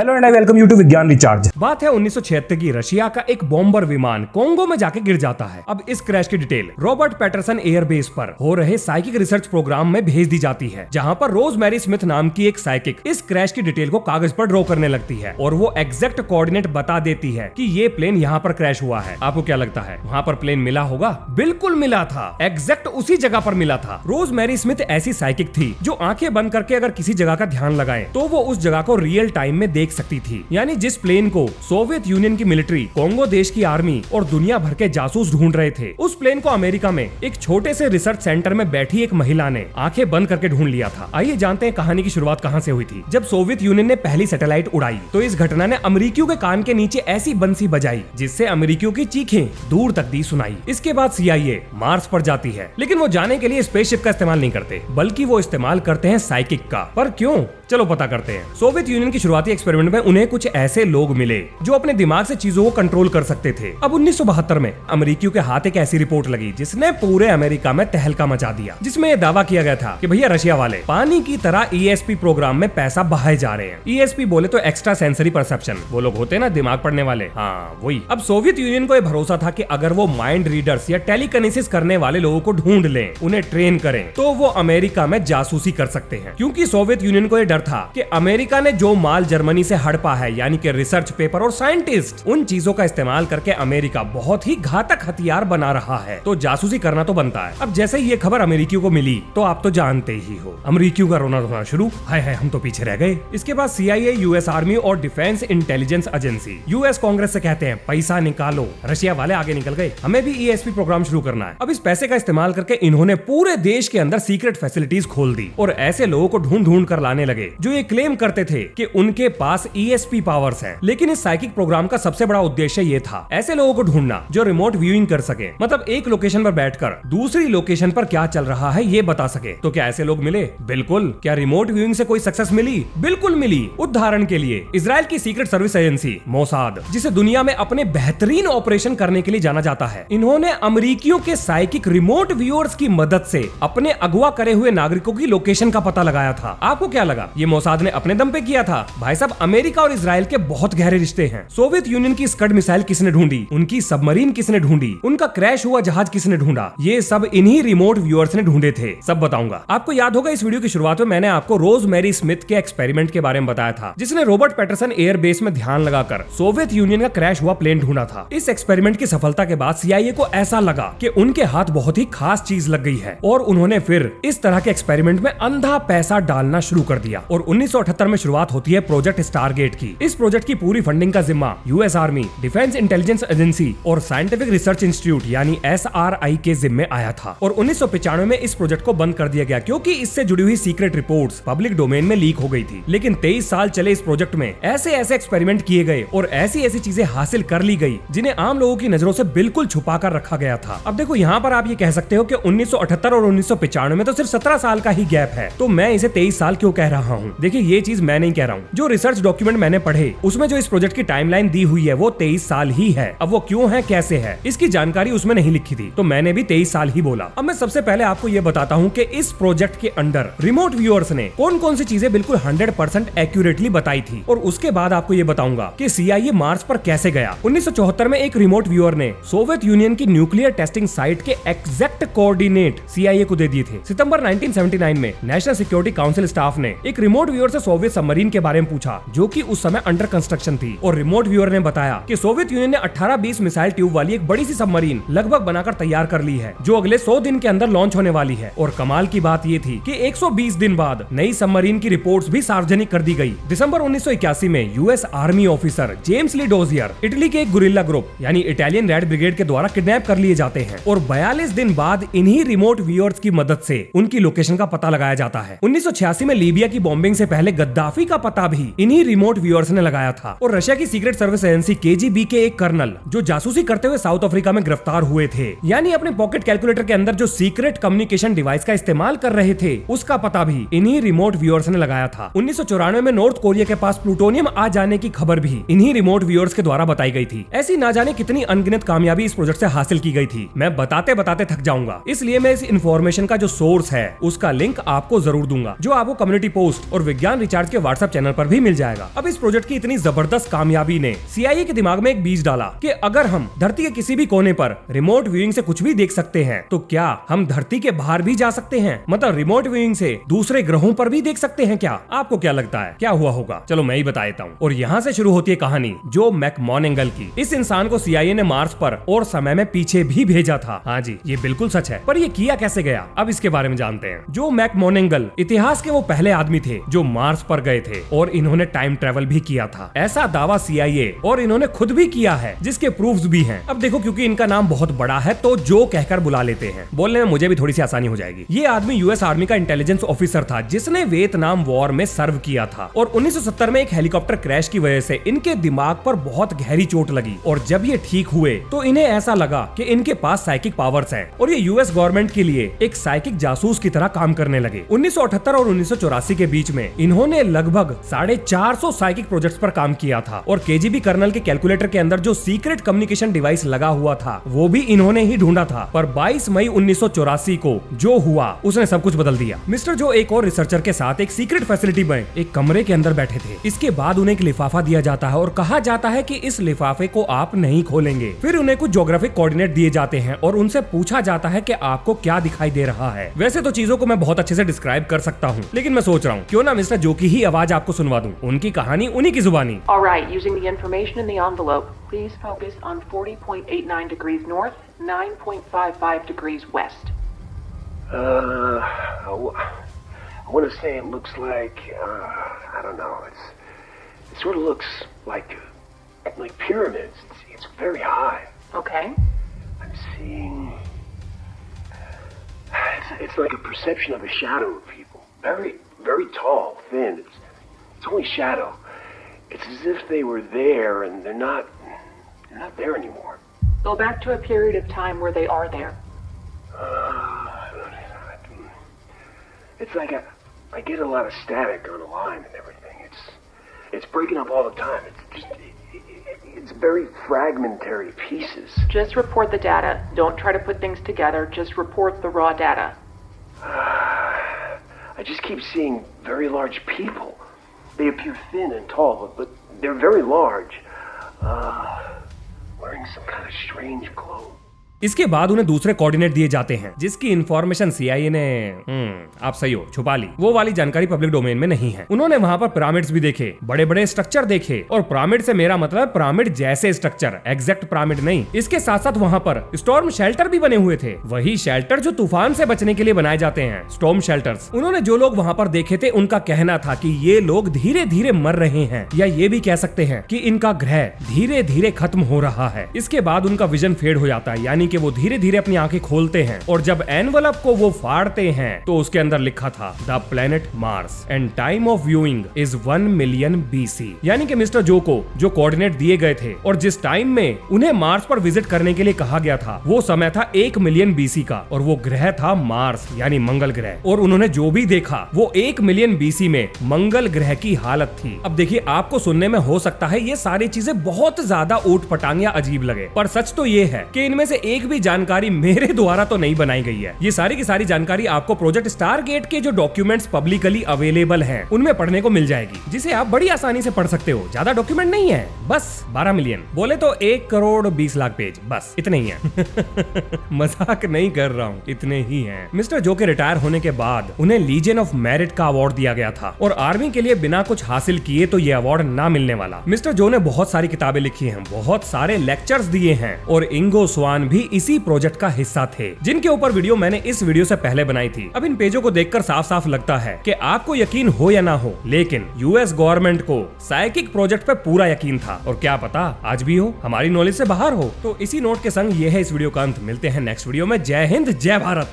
Hello and I welcome you to Vigyan recharge. बात है 1976 की। रशिया का एक बॉम्बर विमान कोंगो में जाके गिर जाता है। अब इस क्रैश की डिटेल रॉबर्ट पैटरसन एयरबेस पर हो रहे साइकिक रिसर्च प्रोग्राम में भेज दी जाती है, जहां पर रोजमेरी स्मिथ नाम की एक साइकिक इस क्रैश की डिटेल को कागज पर ड्रॉ करने लगती है और वो एग्जैक्ट कोऑर्डिनेट बता देती है कि ये प्लेन यहाँ पर क्रैश हुआ है। आपको क्या लगता है वहाँ पर प्लेन मिला होगा? बिल्कुल मिला था, एग्जैक्ट उसी जगह पर मिला था। रोजमेरी स्मिथ ऐसी साइकिक थी जो आंखें बंद करके अगर किसी जगह का ध्यान लगाए तो वो उस जगह को रियल टाइम में देख सकती थी। यानी जिस प्लेन को सोवियत यूनियन की मिलिट्री, कोंगो देश की आर्मी और दुनिया भर के जासूस ढूंढ रहे थे, उस प्लेन को अमेरिका में एक छोटे से रिसर्च सेंटर में बैठी एक महिला ने आंखें बंद करके ढूंढ लिया था। आइए जानते हैं कहानी की शुरुआत कहां से हुई थी। जब सोवियत यूनियन ने पहली सैटेलाइट उड़ाई तो इस घटना ने अमेरिकियों के कान के नीचे ऐसी बंसी बजाई जिससे अमेरिकियों की चीखें दूर तक दी सुनाई। इसके बाद CIA मार्स पर जाती है, लेकिन वो जाने के लिए स्पेसशिप का इस्तेमाल नहीं करते, बल्कि वो इस्तेमाल करते हैं साइकिक का। पर क्यों? चलो पता करते हैं। सोवियत यूनियन की शुरुआती एक्सपेरिमेंट में उन्हें कुछ ऐसे लोग मिले जो अपने दिमाग से चीजों को कंट्रोल कर सकते थे। अब 1972 में अमेरिकियों के हाथ एक ऐसी रिपोर्ट लगी जिसने पूरे अमेरिका में तहलका मचा दिया, जिसमें यह दावा किया गया था कि भैया रशिया वाले पानी की तरह ESP प्रोग्राम में पैसा बहाए जा रहे हैं। ESP बोले तो एक्स्ट्रा सेंसरी परसेप्शन, वो लोग होते हैं ना दिमाग पढ़ने वाले, हाँ वही। अब सोवियत यूनियन को यह भरोसा था कि अगर वो माइंड रीडर्स या टेलीकिनेसिस करने वाले लोगों को ढूंढ लें, उन्हें ट्रेन करें, तो वो अमेरिका में जासूसी कर सकते हैं। क्योंकि सोवियत यूनियन को यह डर था कि अमेरिका ने जो माल जर्मनी से हड़पा है, यानी कि रिसर्च पेपर और साइंटिस्ट, उन चीजों का इस्तेमाल करके अमेरिका बहुत ही घातक हथियार बना रहा है, तो जासूसी करना तो बनता है। अब जैसे ये खबर अमेरिकियों को मिली तो आप तो जानते ही हो, अमेरिकियों का रोना धोना शुरू, हाय हाय हम तो पीछे रह गए। इसके बाद CIA, US आर्मी और defence intelligence agency US Congress से कहते हैं पैसा निकालो, रशिया वाले आगे निकल गए, हमें भी ESP प्रोग्राम शुरू करना है। अब इस पैसे का इस्तेमाल करके इन्होंने पूरे देश के अंदर सीक्रेट फैसिलिटीज खोल दी और ऐसे लोगों को ढूंढ ढूंढ कर लाने लगे जो ये क्लेम करते थे कि उनके पास ESP पावर्स हैं। लेकिन इस साइकिक प्रोग्राम का सबसे बड़ा उद्देश्य ये था ऐसे लोगों को ढूंढना जो रिमोट व्यूइंग कर सके, मतलब एक लोकेशन पर बैठकर दूसरी लोकेशन पर क्या चल रहा है ये बता सके। तो क्या ऐसे लोग मिले? बिल्कुल। क्या रिमोट व्यूइंग से कोई सक्सेस मिली? बिल्कुल मिली। उदाहरण के लिए इजराइल की सीक्रेट सर्विस एजेंसी मोसाद, जिसे दुनिया में अपने बेहतरीन ऑपरेशन करने के लिए जाना जाता है, इन्होंने अमेरिकियों के साइकिक रिमोट व्यूअर्स की मदद से अपने अगवा करे हुए नागरिकों की लोकेशन का पता लगाया था। आपको क्या लगा ये मोसाद ने अपने दम पे किया था? भाई साहब, अमेरिका और इजराइल के बहुत गहरे रिश्ते हैं। सोवियत यूनियन की स्कड मिसाइल किसने ढूंढी, उनकी सबमरीन किसने ढूंढी, उनका क्रैश हुआ जहाज किसने ढूंढा, ये सब इन्हीं रिमोट व्यूअर्स ने ढूंढे थे। सब बताऊंगा। आपको याद होगा इस वीडियो की शुरुआत में मैंने आपको रोजमेरी स्मिथ के एक्सपेरिमेंट के बारे में बताया था, जिसने रॉबर्ट पैटरसन एयरबेस में ध्यान लगाकर सोवियत यूनियन का क्रैश हुआ प्लेन ढूंढा था। इस एक्सपेरिमेंट की सफलता के बाद CIA को ऐसा लगा कि उनके हाथ बहुत ही खास चीज लग गई है और उन्होंने फिर इस तरह के एक्सपेरिमेंट में अंधा पैसा डालना शुरू कर दिया और 1978 में शुरुआत होती है प्रोजेक्ट स्टारगेट की। इस प्रोजेक्ट की पूरी फंडिंग का जिम्मा US army, defence intelligence agency और साइंटिफिक रिसर्च इंस्टीट्यूट यानी SRI के जिम्मे आया था और 1995 में इस प्रोजेक्ट को बंद कर दिया गया क्योंकि इससे जुड़ी हुई सीक्रेट रिपोर्ट्स पब्लिक डोमेन में लीक हो गई थी। लेकिन 23 साल चले इस प्रोजेक्ट में ऐसे ऐसे एक्सपेरिमेंट किए गए और ऐसी ऐसी चीजें हासिल कर ली गई जिन्हें आम लोगों की नजरों से बिल्कुल छुपा कर रखा गया था। अब देखो यहाँ पर आप ये कह सकते हो कि 1978 और 1995 में तो सिर्फ 17 साल का ही गैप है, तो मैं इसे 23 साल क्यों कह रहा हूँ? देखिए ये चीज मैं नहीं कह रहा हूँ, जो रिसर्च डॉक्यूमेंट मैंने पढ़े उसमें जो इस प्रोजेक्ट की टाइमलाइन दी हुई है वो 23 साल ही है। अब वो क्यों है, कैसे है, इसकी जानकारी उसमें नहीं लिखी थी, तो मैंने भी 23 साल ही बोला। अब मैं सबसे पहले आपको ये बताता हूँ कि इस प्रोजेक्ट के अंडर रिमोट व्यूअर्स ने कौन कौन सी चीजें बिल्कुल 100% एक्यूरेटली बताई थी और उसके बाद आपको ये बताऊंगा कि CIA मार्स पर कैसे गया। 1974 में एक रिमोट व्यूअर ने सोवियत यूनियन की न्यूक्लियर टेस्टिंग साइट के एग्जैक्ट कोऑर्डिनेट CIA को दे दिए थे। सितंबर 1979 में नेशनल सिक्योरिटी काउंसिल स्टाफ ने एक रिमोट व्यूअर से सोवियत सबमरीन के बारे में पूछा जो कि उस समय अंडर कंस्ट्रक्शन थी और रिमोट व्यूअर ने बताया कि सोवियत यूनियन ने 18-20 मिसाइल ट्यूब वाली एक बड़ी सी सबमरीन लगभग बनाकर तैयार कर ली है जो अगले 100 दिन के अंदर लॉन्च होने वाली है। और कमाल की बात ये थी कि 120 दिन बाद नई सबमरीन की रिपोर्ट्स भी सार्वजनिक कर दी गई। दिसंबर 1981 में US आर्मी ऑफिसर जेम्स ली डोजियर इटली के एक गुरिल्ला ग्रुप यानी इटालियन रेड ब्रिगेड के द्वारा किडनैप कर लिए जाते हैं और 42 दिन बाद इन्हीं रिमोट व्यूअर्स की मदद से उनकी लोकेशन का पता लगाया जाता है। 1986 में लीबिया की बॉम्बिंग से पहले गद्दाफी का पता भी इन्हीं रिमोट व्यूअर्स ने लगाया था और रशिया की सीक्रेट सर्विस एजेंसी KGB के एक कर्नल जो जासूसी करते हुए साउथ अफ्रीका में गिरफ्तार हुए थे, यानी अपने पॉकेट कैलकुलेटर के अंदर जो सीक्रेट कम्युनिकेशन डिवाइस का इस्तेमाल कर रहे थे उसका पता भी इन्हीं रिमोट व्यूअर्स ने लगाया था। 1994 में नॉर्थ कोरिया के पास प्लूटोनियम आ जाने की खबर भी इन्हीं रिमोट व्यूअर्स के द्वारा बताई गई थी। ऐसी ना जाने कितनी अनगिनत कामयाबी इस प्रोजेक्ट से हासिल की गई थी, मैं बताते बताते थक जाऊंगा, इसलिए मैं इस इंफॉर्मेशन का जो सोर्स है उसका लिंक आपको जरूर दूंगा जो आपको कम्युनिटी पोस्ट पोस्ट और विज्ञान रिचार्ज के व्हाट्सएप चैनल पर भी मिल जाएगा। अब इस प्रोजेक्ट की इतनी जबरदस्त कामयाबी ने CIA के दिमाग में एक बीज डाला कि अगर हम धरती के किसी भी कोने पर रिमोट व्यूइंग से कुछ भी देख सकते हैं तो क्या हम धरती के बाहर भी जा सकते हैं? मतलब रिमोट व्यूइंग से दूसरे ग्रहों पर भी देख सकते हैं क्या? आपको क्या लगता है क्या हुआ होगा? चलो मैं ही बता देता हूँ। और यहाँ से शुरू होती है कहानी जो मैकमोनेगल की। इस इंसान को CIA ने मार्स पर और समय में पीछे भी भेजा था। हाँ जी, ये बिल्कुल सच है। पर ये किया कैसे गया, अब इसके बारे में जानते हैं। जो मैकमोनेगल इतिहास के वो पहले आदमी थे जो मार्स पर गए थे और इन्होंने टाइम ट्रेवल भी किया था। ऐसा दावा CIA और इन्होंने खुद भी किया है, जिसके प्रूफ्स भी हैं। अब देखो, क्योंकि इनका नाम बहुत बड़ा है तो जो कहकर बुला लेते हैं। बोलने में मुझे भी थोड़ी सी आसानी हो जाएगी। ये आदमी US आर्मी का इंटेलिजेंस ऑफिसर था जिसने वियतनाम वॉर में सर्व किया था और 1970 में एक हेलीकॉप्टर क्रैश की वजह से इनके दिमाग पर बहुत गहरी चोट लगी और जब ये ठीक हुए तो इन्हें ऐसा लगा कि इनके पास साइकिक पावर्स हैं और ये US गवर्नमेंट के लिए एक साइकिक जासूस की तरह काम करने लगे। 1978 और 1984 के बीच में इन्होंने लगभग 450 साइकिक प्रोजेक्ट्स पर काम किया था और KGB कर्नल के कैलकुलेटर के अंदर जो सीक्रेट कम्युनिकेशन डिवाइस लगा हुआ था वो भी इन्होंने ही ढूंढा था। पर 22 मई 1984 को जो हुआ उसने सब कुछ बदल दिया। मिस्टर जो एक और रिसर्चर के साथ एक सीक्रेट फैसिलिटी में एक कमरे के अंदर बैठे थे। इसके बाद उन्हें एक लिफाफा दिया जाता है और कहा जाता है कि इस लिफाफे को आप नहीं खोलेंगे। फिर उन्हें कुछ ज्योग्राफिक कोऑर्डिनेट दिए जाते हैं और उनसे पूछा जाता है कि आपको क्या दिखाई दे रहा है। वैसे तो चीजों को मैं बहुत अच्छे से डिस्क्राइब कर सकता हूँ, लेकिन मैं सोच रहा हूँ क्यों ना मिस्टर जो की ही आवाज आपको सुनवा दूं, उनकी कहानी उन्हीं की जुबानी। All right, using the information in the envelope, please focus on 40.89 degrees north, 9.55 degrees west. I want to say it looks like, I don't know, it sort of looks like pyramids. It's very high. Okay. I'm seeing, it's like a perception of a shadow of people. Very, very tall, thin. It's only shadow. It's as if they were there and they're not there anymore. Go back to a period of time where they are there. It's like I get a lot of static on the line and everything. It's breaking up all the time. It's very fragmentary pieces. Just report the data. Don't try to put things together. Just report the raw data. I just keep seeing very large people. They appear thin and tall, but they're very large. Wearing some kind of strange clothes. इसके बाद उन्हें दूसरे coordinate दिए जाते हैं जिसकी information CIA ने आप सही हो छुपा ली। वो वाली जानकारी पब्लिक डोमेन में नहीं है। उन्होंने वहां पर पिरामिड्स भी देखे, बड़े बड़े स्ट्रक्चर देखे, और पिरामिड से मेरा मतलब पिरामिड जैसे स्ट्रक्चर, एग्जैक्ट पिरामिड नहीं। इसके साथ साथ वहां पर स्टॉर्म शेल्टर भी बने हुए थे, वही शेल्टर जो तूफान से बचने के लिए बनाए जाते हैं, स्टॉर्म शेल्टर्स। उन्होंने जो लोग वहां पर देखे थे उनका कहना था कि ये लोग धीरे धीरे मर रहे हैं, या ये भी कह सकते हैं कि इनका ग्रह धीरे धीरे खत्म हो रहा है। इसके बाद उनका विजन फेड हो जाता है, यानी कि वो धीरे धीरे अपनी आंखें खोलते हैं और जब एनवलप को वो फाड़ते हैं तो उसके अंदर लिखा था the planet Mars and time of viewing is 1 million BC। यानी कि मिस्टर जो को जो कोऑर्डिनेट दिए गए थे और जिस टाइम में उन्हें मार्स पर विजिट करने के लिए कहा गया था वो समय था 1 मिलियन BC का, और वो ग्रह था मार्स यानी मंगल ग्रह। और उन्होंने जो भी देखा वो 1 मिलियन BC में मंगल ग्रह की हालत थी। अब देखिए, आपको सुनने में हो सकता है ये सारी चीजें बहुत ज्यादा ऊट पटांग या अजीब लगे, पर सच तो ये है कि इनमें से एक भी जानकारी मेरे द्वारा तो नहीं बनाई गई है। ये सारी की सारी जानकारी आपको प्रोजेक्ट स्टारगेट के जो डॉक्यूमेंट्स पब्लिकली अवेलेबल हैं उनमें पढ़ने को मिल जाएगी, जिसे आप बड़ी आसानी से पढ़ सकते हो। ज्यादा डॉक्यूमेंट नहीं है, बस 12 मिलियन, बोले तो 1 करोड़ 20 लाख पेज, बस इतने ही हैं। मजाक नहीं कर रहा हूँ, इतने ही हैं। मिस्टर जो के रिटायर होने के बाद उन्हें लीजन ऑफ मेरिट का अवार्ड दिया गया था और आर्मी के लिए बिना कुछ हासिल किए तो ये अवार्ड ना मिलने वाला। मिस्टर जो ने बहुत सारी किताबें लिखी हैं, बहुत सारे लेक्चर्स दिए हैं और इंगो स्वान भी इसी प्रोजेक्ट का हिस्सा थे, जिनके ऊपर वीडियो मैंने इस वीडियो से पहले बनाई थी। अब इन पेजों को देखकर साफ साफ लगता है कि आपको यकीन हो या ना हो, लेकिन US गवर्नमेंट को साइकिक प्रोजेक्ट पे पूरा यकीन था, और क्या पता आज भी हो, हमारी नॉलेज से बाहर हो। तो इसी नोट के संग ये है इस वीडियो का अंत। मिलते हैं नेक्स्ट वीडियो में। जय हिंद, जय भारत।